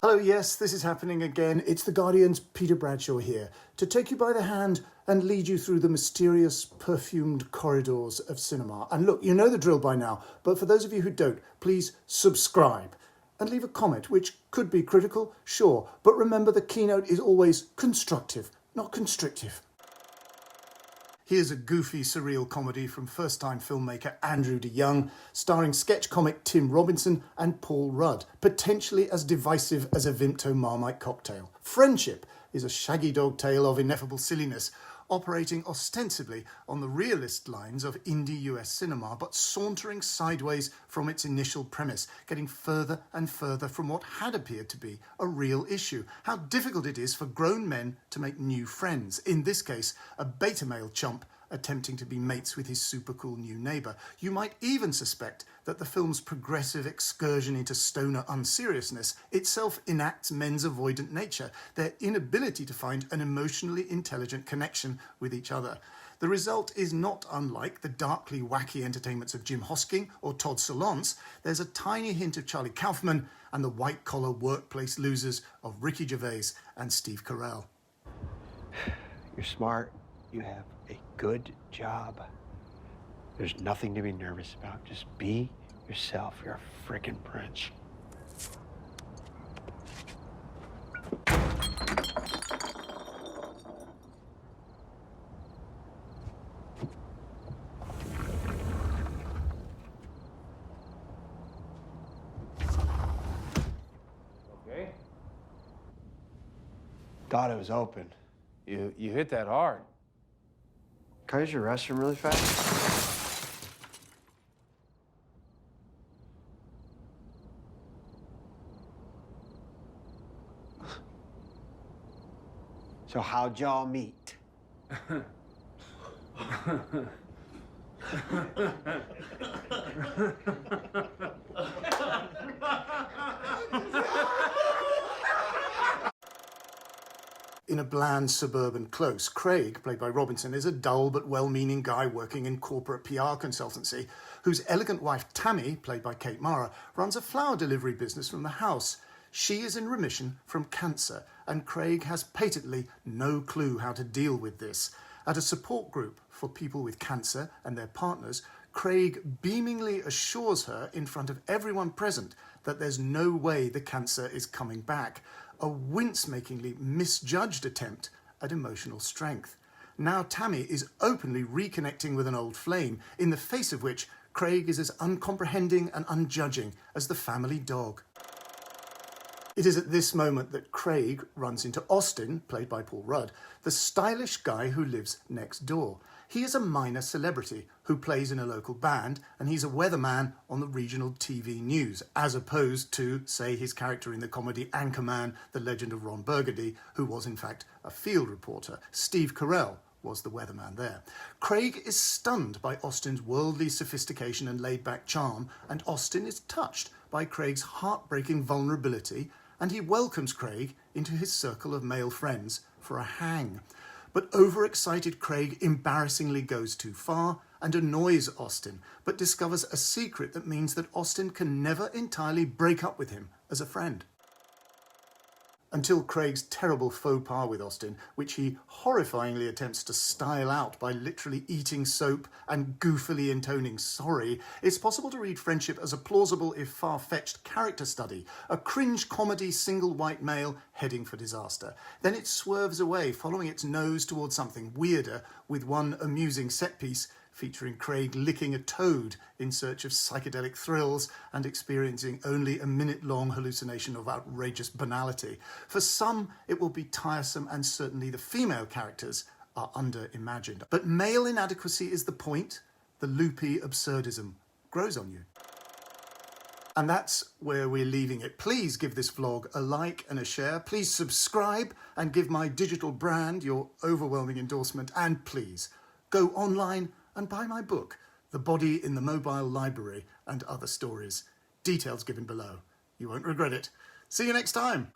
Hello, yes, this is happening again. It's The Guardian's Peter Bradshaw here to take you by the hand and lead you through the mysterious, perfumed corridors of cinema. And look, you know the drill by now, but for those of you who don't, please subscribe and leave a comment, which could be critical, sure, but remember the keynote is always constructive, not constrictive. Here's a goofy, surreal comedy from first-time filmmaker Andrew DeYoung, starring sketch comic Tim Robinson and Paul Rudd, potentially as divisive as a Vimto Marmite cocktail. Friendship is a shaggy dog tale of ineffable silliness, operating ostensibly on the realist lines of indie US cinema, but sauntering sideways from its initial premise, getting further and further from what had appeared to be a real issue: how difficult it is for grown men to make new friends, in this case a beta male chump attempting to be mates with his super cool new neighbour. You might even suspect that the film's progressive excursion into stoner unseriousness itself enacts men's avoidant nature, their inability to find an emotionally intelligent connection with each other. The result is not unlike the darkly wacky entertainments of Jim Hosking or Todd Solondz. There's a tiny hint of Charlie Kaufman and the white-collar workplace losers of Ricky Gervais and Steve Carell. You're smart. You have a good job. There's nothing to be nervous about. Just be yourself. You're a freaking prince. Okay. Thought it was open. You hit that hard. Can I use your restroom really fast? So how'd y'all meet? In a bland suburban close, Craig, played by Robinson, is a dull but well-meaning guy working in corporate PR consultancy, whose elegant wife Tammy, played by Kate Mara, runs a flower delivery business from the house. She is in remission from cancer, and Craig has patently no clue how to deal with this. At a support group for people with cancer and their partners, Craig beamingly assures her in front of everyone present that there's no way the cancer is coming back. A wince-makingly misjudged attempt at emotional strength. Now Tammy is openly reconnecting with an old flame, in the face of which Craig is as uncomprehending and unjudging as the family dog. It is at this moment that Craig runs into Austin, played by Paul Rudd, the stylish guy who lives next door. He is a minor celebrity who plays in a local band, and he's a weatherman on the regional TV news, as opposed to, say, his character in the comedy Anchorman, The Legend of Ron Burgundy, who was in fact a field reporter. Steve Carell was the weatherman there. Craig is stunned by Austin's worldly sophistication and laid-back charm, and Austin is touched by Craig's heartbreaking vulnerability, and he welcomes Craig into his circle of male friends for a hang. But overexcited Craig embarrassingly goes too far and annoys Austin, but discovers a secret that means that Austin can never entirely break up with him as a friend. Until Craig's terrible faux pas with Austin, which he horrifyingly attempts to style out by literally eating soap and goofily intoning sorry, it's possible to read Friendship as a plausible if far-fetched character study, a cringe comedy single white male heading for disaster. Then it swerves away, following its nose towards something weirder, with one amusing set piece featuring Craig licking a toad in search of psychedelic thrills and experiencing only a minute-long hallucination of outrageous banality. For some, it will be tiresome, and certainly the female characters are under-imagined. But male inadequacy is the point. The loopy absurdism grows on you. And that's where we're leaving it. Please give this vlog a like and a share. Please subscribe and give my digital brand your overwhelming endorsement. And please go online and buy my book, The Body in the Mobile Library and Other Stories. Details given below. You won't regret it. See you next time.